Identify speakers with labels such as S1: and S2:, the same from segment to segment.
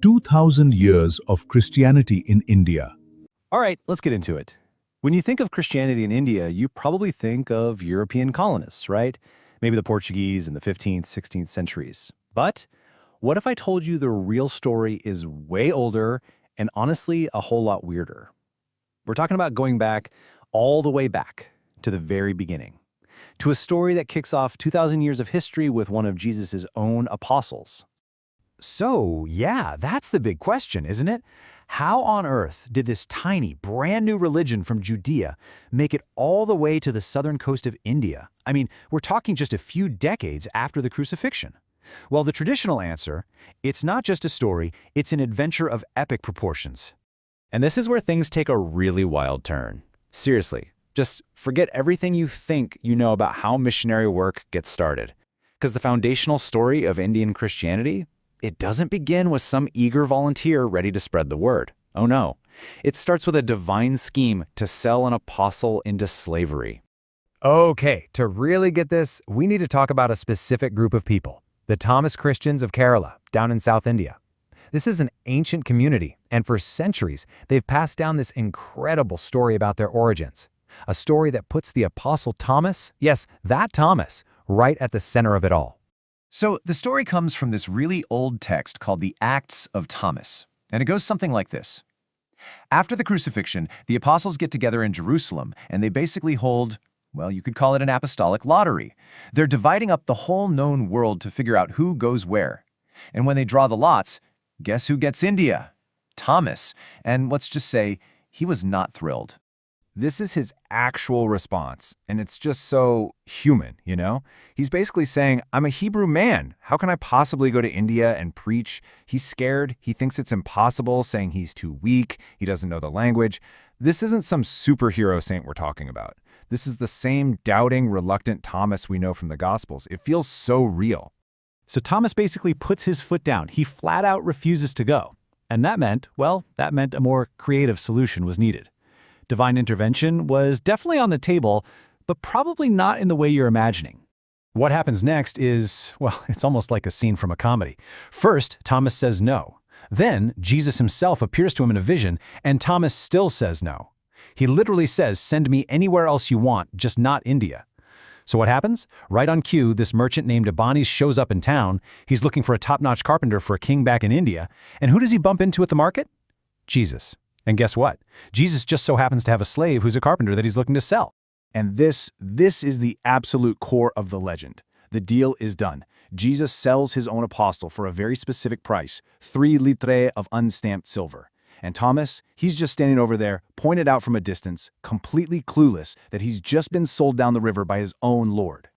S1: 2,000 years of Christianity in India.
S2: All right, let's get into it. When you think of Christianity in India, you probably think of European colonists, right? Maybe the Portuguese in the 15th, 16th centuries. But what if I told you the real story is way older and honestly a whole lot weirder? We're talking about going back all the way back to the very beginning, to a story that kicks off 2,000 years of history with one of Jesus's own apostles.
S3: So, yeah, that's the big question, isn't it? How on earth did this tiny, brand new religion from Judea make it all the way to the southern coast of India? I mean, we're talking just a few decades after the crucifixion. Well, the traditional answer, it's not just a story, it's an adventure of epic proportions.
S2: And this is where things take a really wild turn. Seriously, just forget everything you think you know about how missionary work gets started. Because the foundational story of Indian Christianity, it doesn't begin with some eager volunteer ready to spread the word. Oh no. It starts with a divine scheme to sell an apostle into slavery.
S3: Okay, to really get this, we need to talk about a specific group of people, the Thomas Christians of Kerala, down in South India. This is an ancient community, and for centuries, they've passed down this incredible story about their origins. A story that puts the Apostle Thomas, yes, that Thomas, right at the center of it all.
S4: So the story comes from this really old text called the Acts of Thomas, and it goes something like this. After the crucifixion, the apostles get together in Jerusalem, and they basically hold, well, you could call it an apostolic lottery. They're dividing up the whole known world to figure out who goes where. And when they draw the lots, guess who gets India? Thomas. And let's just say, he was not thrilled.
S3: This is his actual response, and it's just so human, you know? He's basically saying, I'm a Hebrew man. How can I possibly go to India and preach? He's scared. He thinks it's impossible, saying he's too weak. He doesn't know the language. This isn't some superhero saint we're talking about. This is the same doubting, reluctant Thomas we know from the Gospels. It feels so real.
S2: So Thomas basically puts his foot down. He flat out refuses to go. And that meant a more creative solution was needed. Divine intervention was definitely on the table, but probably not in the way you're imagining. What happens next is, well, it's almost like a scene from a comedy. First, Thomas says no. Then, Jesus himself appears to him in a vision, and Thomas still says no. He literally says, send me anywhere else you want, just not India. So what happens? Right on cue, this merchant named Abanis shows up in town. He's looking for a top-notch carpenter for a king back in India. And who does he bump into at the market? Jesus. And guess what? Jesus just so happens to have a slave who's a carpenter that he's looking to sell. And this is the absolute core of the legend. The deal is done. Jesus sells his own apostle for a very specific price, 3 litre of unstamped silver. And Thomas, he's just standing over there, pointed out from a distance, completely clueless that he's just been sold down the river by his own Lord.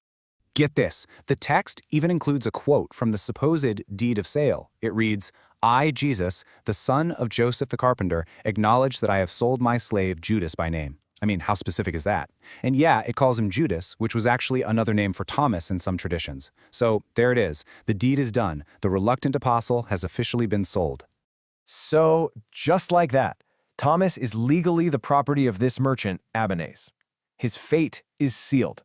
S2: Get this, the text even includes a quote from the supposed deed of sale. It reads, I, Jesus, the son of Joseph the carpenter, acknowledge that I have sold my slave Judas by name. I mean, how specific is that? And yeah, it calls him Judas, which was actually another name for Thomas in some traditions. So there it is. The deed is done. The reluctant apostle has officially been sold.
S4: So, just like that, Thomas is legally the property of this merchant, Abanes. His fate is sealed.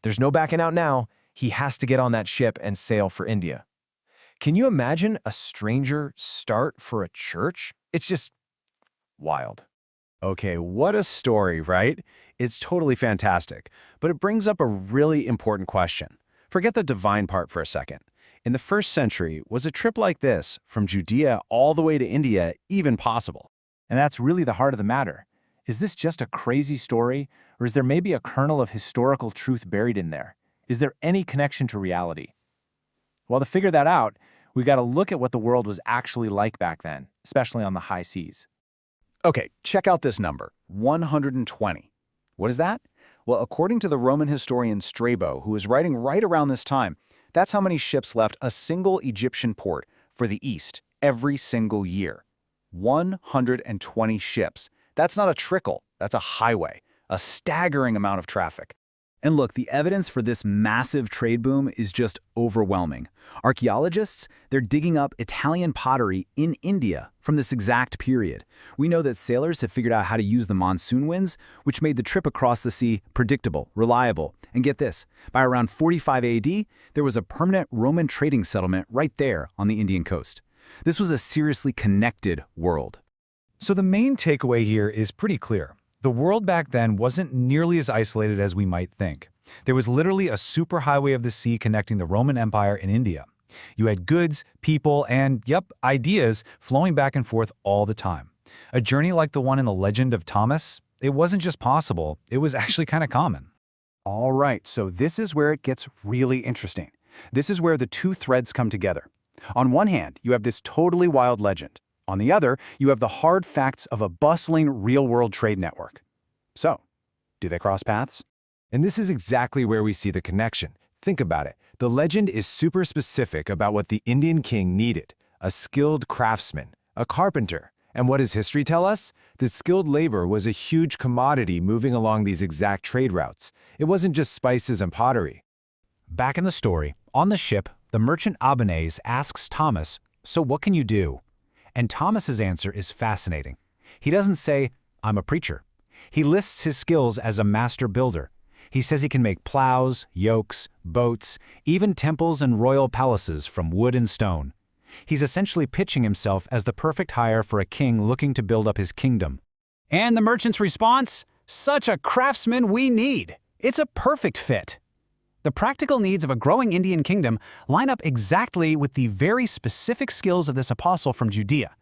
S4: There's no backing out now. He has to get on that ship and sail for India. Can you imagine a stranger start for a church? It's just wild.
S2: Okay, what a story, right? It's totally fantastic, but it brings up a really important question. Forget the divine part for a second. In the first century, was a trip like this, from Judea all the way to India, even possible? And that's really the heart of the matter. Is this just a crazy story, or is there maybe a kernel of historical truth buried in there? Is there any connection to reality? Well, to figure that out, we've got to look at what the world was actually like back then, especially on the high seas. Okay, check out this number, 120. What is that? Well, according to the Roman historian Strabo, who was writing right around this time, that's how many ships left a single Egyptian port for the East every single year. 120 ships. That's not a trickle, that's a highway, a staggering amount of traffic.
S5: And look, the evidence for this massive trade boom is just overwhelming. Archaeologists, they're digging up Italian pottery in India from this exact period. We know that sailors have figured out how to use the monsoon winds, which made the trip across the sea predictable, reliable. And get this, by around 45 AD, there was a permanent Roman trading settlement right there on the Indian coast. This was a seriously connected world.
S2: So the main takeaway here is pretty clear. The world back then wasn't nearly as isolated as we might think. There was literally a superhighway of the sea connecting the Roman Empire and India. You had goods, people, and, ideas flowing back and forth all the time. A journey like the one in the Legend of Thomas, it wasn't just possible, it was actually kind of common.
S6: All right, so this is where it gets really interesting. This is where the two threads come together. On one hand, you have this totally wild legend. On the other, you have the hard facts of a bustling real-world trade network. So, do they cross paths?
S3: And this is exactly where we see the connection. Think about it. The legend is super specific about what the Indian king needed: a skilled craftsman, a carpenter. And what does history tell us? That skilled labor was a huge commodity moving along these exact trade routes. It wasn't just spices and pottery.
S2: Back in the story, on the ship, the merchant Albanese asks Thomas, "So what can you do?" And Thomas's answer is fascinating. He doesn't say, "I'm a preacher." He lists his skills as a master builder. He says he can make plows, yokes, boats, even temples and royal palaces from wood and stone. He's essentially pitching himself as the perfect hire for a king looking to build up his kingdom.
S5: And the merchant's response? Such a craftsman we need. It's a perfect fit. The practical needs of a growing Indian kingdom line up exactly with the very specific skills of this apostle from Judea.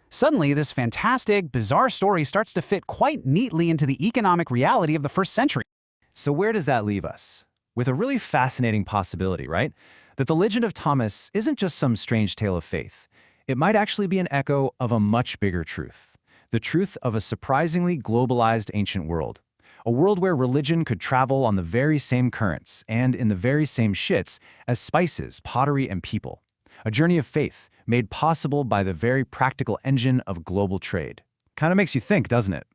S5: Suddenly, this fantastic, bizarre story starts to fit quite neatly into the economic reality of the first century.
S4: So where does that leave us? With a really fascinating possibility, right? That the legend of Thomas isn't just some strange tale of faith. It might actually be an echo of a much bigger truth. The truth of a surprisingly globalized ancient world. A world where religion could travel on the very same currents and in the very same ships as spices, pottery, and people. A journey of faith made possible by the very practical engine of global trade.
S5: Kind of makes you think, doesn't it?